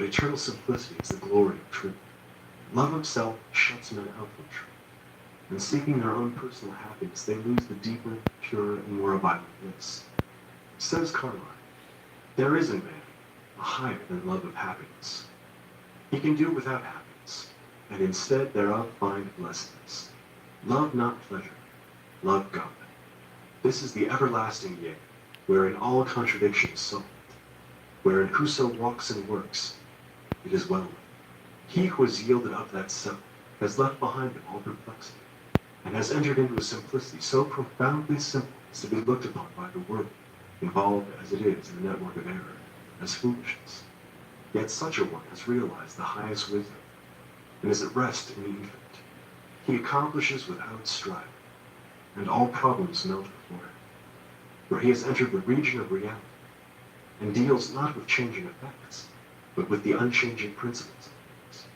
But eternal simplicity is the glory of truth. Love of self shuts men out from truth. In seeking their own personal happiness, they lose the deeper, purer, and more abiding bliss. Says Carpe, there is in man a higher than love of happiness. He can do without happiness, and instead thereof find blessedness. Love not pleasure, love God. This is the everlasting yea, wherein all contradiction is solved, wherein whoso walks and works, it is well with him. He who has yielded up that self has left behind him all perplexity, and has entered into a simplicity so profoundly simple as to be looked upon by the world, involved as it is in a network of error, as foolishness. Yet such a one has realized the highest wisdom, and is at rest in the infinite. He accomplishes without striving, and all problems melt before him, for he has entered the region of reality, and deals not with changing effects, but with the unchanging principles of things.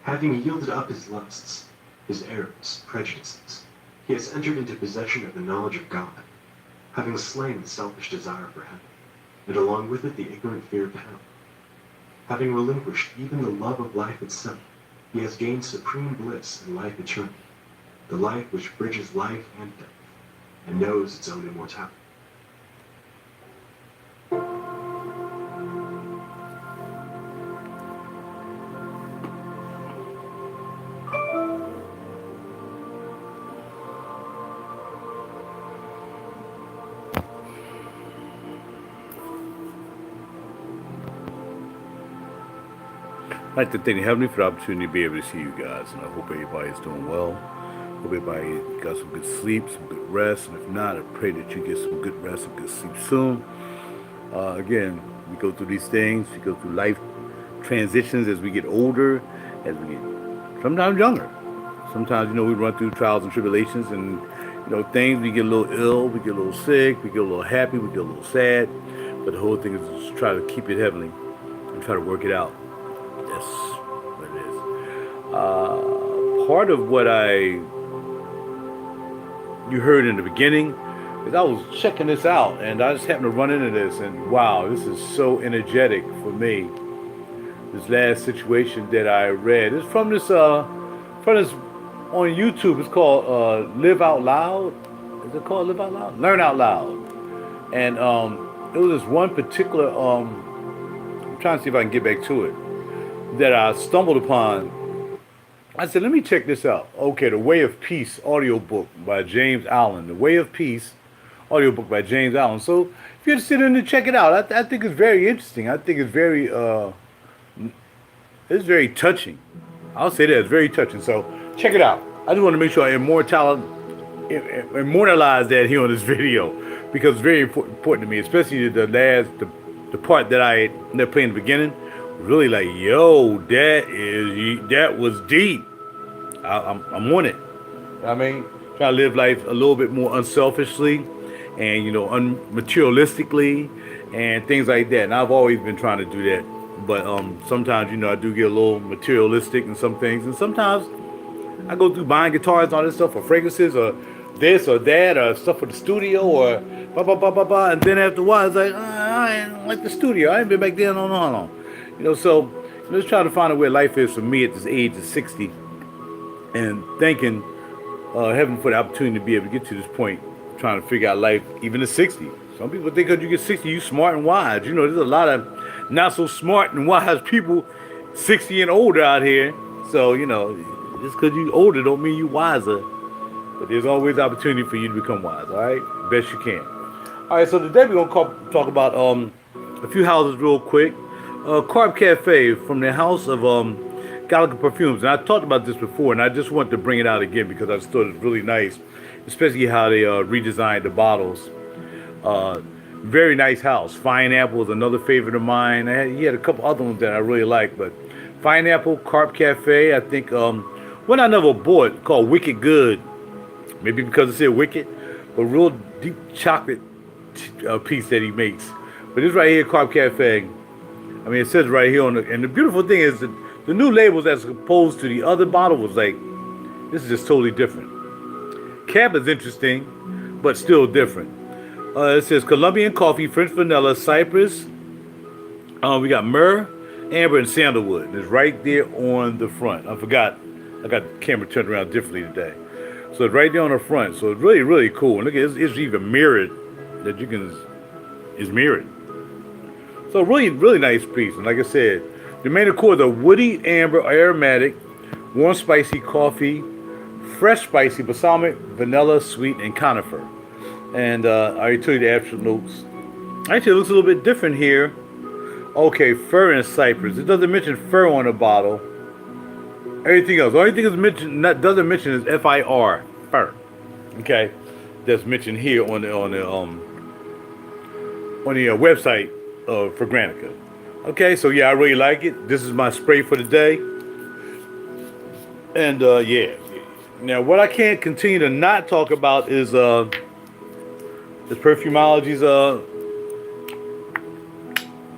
Having yielded up his lusts, his errors, prejudices, he has entered into possession of the knowledge of God, having slain the selfish desire for heaven, and along with it the ignorant fear of hell. Having relinquished even the love of life itself, he has gained supreme bliss in life eternal, the life which bridges life and death, and knows its own immortality. I'd like to thank the Heavenly for the opportunity to be able to see you guys, and I hope everybody's doing well. Hope everybody got some good sleep, some good rest, and if not, I pray that you get some good rest and good sleep soon. Again, we go through these things, we go through life transitions as we get older, as we get sometimes younger. Sometimes, we run through trials and tribulations and, things, we get a little ill, we get a little sick, we get a little happy, we get a little sad. But the whole thing is just try to keep it heavenly and try to work it out. That's what it is. Part of what you heard in the beginning is I was checking this out and I just happened to run into this and wow, this is so energetic for me. This last situation that I read is from this on YouTube. It's called Live Out Loud. Is it called Live Out Loud? Learn Out Loud. And it was this one particular I'm trying to see if I can get back to it, that I stumbled upon. I said, let me check this out. Okay, The Way of Peace audiobook by James Allen. The Way of Peace audiobook by James Allen. So if you're interested in it, check it out. I think it's very interesting. I think it's very touching. I'll say that, it's very touching. So check it out. I just want to make sure I immortalize that here on this video because it's very important to me, especially the part that played in the beginning. Really like, yo, that was deep. I'm on it. I mean, try to live life a little bit more unselfishly and unmaterialistically and things like that. And I've always been trying to do that, but sometimes I do get a little materialistic in some things, and sometimes I go through buying guitars and all this stuff, or fragrances, or this or that, or stuff for the studio, or blah blah blah blah blah. And then after a while, it's like I ain't like the studio. I ain't been back there in I don't know how long. So just trying to find out where life is for me at this age of 60, and thanking heaven for the opportunity to be able to get to this point, trying to figure out life even at 60. Some people think because you get 60, you smart and wise. There's a lot of not so smart and wise people 60 and older out here. So, just because you older don't mean you wiser. But there's always opportunity for you to become wise, all right? Best you can. All right, so today we're going to talk about a few houses real quick. Carpe Cafe from the house of Gallagher Perfumes. And I talked about this before, and I just want to bring it out again because I just thought it was really nice, especially how they redesigned the bottles. Very nice house. Fine Apple is another favorite of mine. He had a couple other ones that I really like, but Fine Apple, Carpe Cafe, I think one I never bought called Wicked Good. Maybe because it said Wicked, but real deep chocolate piece that he makes. But this right here, Carpe Cafe, I mean, it says right here and the beautiful thing is that the new labels as opposed to the other bottle was like, this is just totally different. Cap is interesting, but still different. It says Colombian coffee, French vanilla, cypress. We got myrrh, amber and sandalwood. And it's right there on the front. I forgot. I got the camera turned around differently today. So it's right there on the front. So it's really, really cool. And look, it's even mirrored. That you can, it's mirrored. So really, really nice piece. And like I said, the main accords are woody, amber, aromatic, warm, spicy, coffee, fresh, spicy, balsamic, vanilla, sweet, and conifer. And I already told you the actual notes. Actually, it looks a little bit different here. Okay, fir and cypress. It doesn't mention fir on the bottle. Everything else. The only thing that's mentioned that doesn't mention is FIR, fir. Okay, that's mentioned here on the website for Granica. Okay, so yeah, I really like it. This is my spray for the day. And yeah. Now, what I can't continue to not talk about is Perfumology's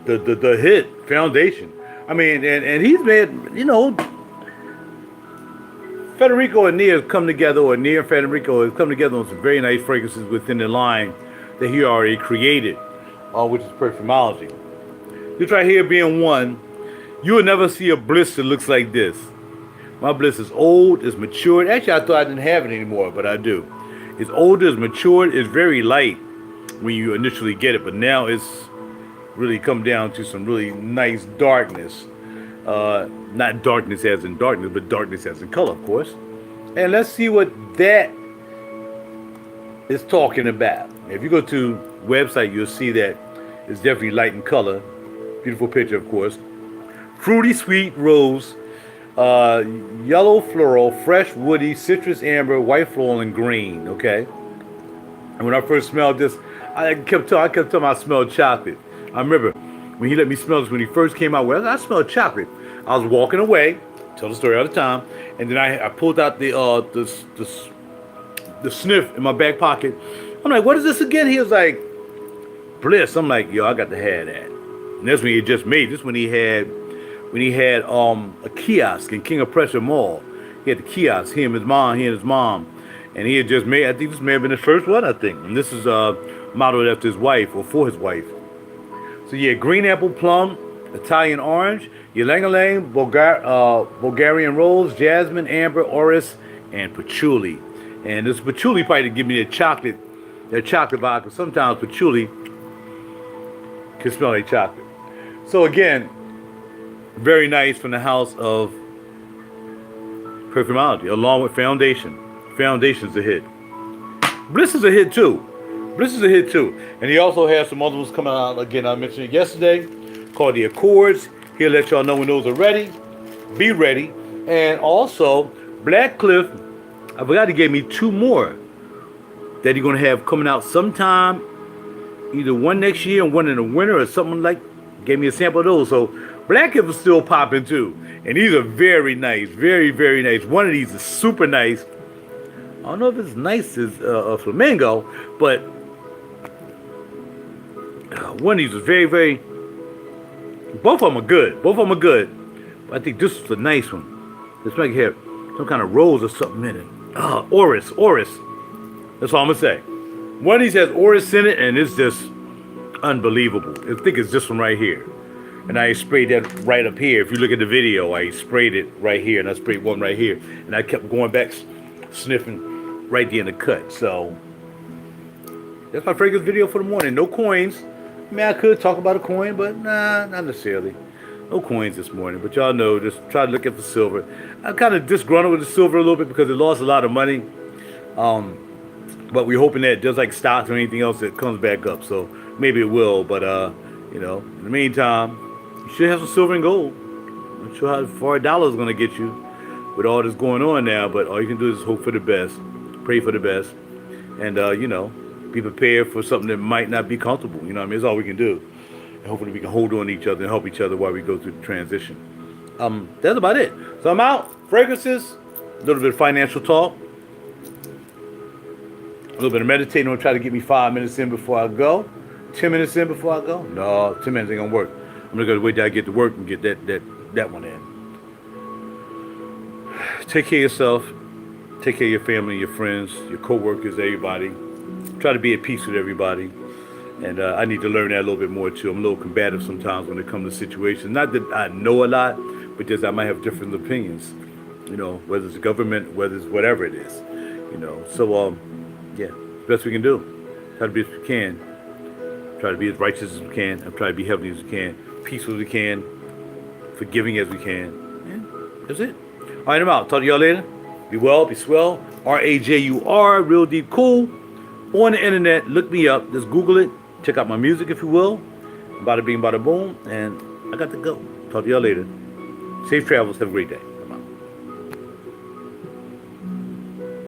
the hit Foundation. I mean, and he's made, you know, Federico and Nia have come together, or Nia and Federico have come together on some very nice fragrances within the line that he already created, which is Perfumology. This right here being one, you will never see a bliss that looks like this. My bliss is old, it's matured. Actually, I thought I didn't have it anymore, but I do. It's older, it's matured, it's very light when you initially get it, but now it's really come down to some really nice darkness. Not darkness as in darkness, but darkness as in color, of course. And let's see what that is talking about. If you go to website, you'll see that it's definitely light in color. Beautiful picture, of course. Fruity, sweet, rose, yellow floral, fresh, woody, citrus, amber, white floral, and green. Okay. And when I first smelled this, I kept telling I smelled chocolate. I remember when he let me smell this when he first came out. Well, I smelled chocolate. I was walking away, tell the story all the time, and then I pulled out the sniff in my back pocket. I'm like, what is this again? He was like, Bliss. I'm like, yo, I got to have that. And that's when he just made this when he had a kiosk in King of Prussia Mall. He had the kiosk, he and his mom, and he had just made, I think this may have been his first one, I think. And this is modeled after his wife, or for his wife. So yeah, green apple plum, Italian orange, ylang-ylang, Bulgarian rose, jasmine, amber, orris, and patchouli. And this patchouli probably give me that chocolate vodka. Sometimes patchouli can smell like chocolate. So again, very nice from the house of Perfumology, along with Foundation. Foundation's a hit. Bliss is a hit too. And he also has some other ones coming out. Again, I mentioned it yesterday, called the Accords. He'll let y'all know when those are ready. Be ready. And also, Blackcliff, I forgot he gave me 2 more that he's going to have coming out sometime, either one next year and one in the winter or something like. Gave me a sample of those. So Blackcliff is still popping too. And these are very nice. Very, very nice. One of these is super nice. I don't know if it's nice as a flamingo, but one of these is very, very. Both of them are good. But I think this is a nice one. This might have some kind of rose or something in it. Orris. That's all I'm gonna say. One of these has orris in it, and it's just unbelievable. I think it's this one right here. And I sprayed that right up here. If you look at the video, I sprayed it right here, and I sprayed one right here. And I kept going back, sniffing right there in the cut. So that's my fragrance video for the morning. No coins. I mean, I could talk about a coin, but nah, not necessarily. No coins this morning. But y'all know, just try to look at the silver. I'm kind of disgruntled with the silver a little bit because it lost a lot of money. But we're hoping that just like stocks or anything else, it comes back up. So maybe it will. But, you know, in the meantime, you should have some silver and gold. I'm not sure how far a dollar is going to get you with all this going on now. But all you can do is hope for the best. Pray for the best. And, you know, be prepared for something that might not be comfortable. You know what I mean? It's all we can do. And hopefully we can hold on to each other and help each other while we go through the transition. That's about it. So I'm out. Fragrances. A little bit of financial talk. A little bit of meditating. I'm going to try to get me 5 minutes in before I go. 10 minutes in before I go. No, 10 minutes ain't going to work. I'm going to wait till I get to work and get that one in. Take care of yourself. Take care of your family, your friends, your co-workers, everybody. Try to be at peace with everybody. And I need to learn that a little bit more too. I'm a little combative sometimes when it comes to situations. Not that I know a lot, but just I might have different opinions. Whether it's government, whether it's whatever it is. So yeah, best we can do. Try to be as we can. Try to be as righteous as we can. And try to be healthy as we can, peaceful as we can, forgiving as we can. And that's it. All right, I'm out. Talk to y'all later. Be well, be swell. RAJUR, real deep cool. On the internet, look me up. Just Google it. Check out my music if you will. Bada bing, bada boom. And I got to go. Talk to y'all later. Safe travels. Have a great day.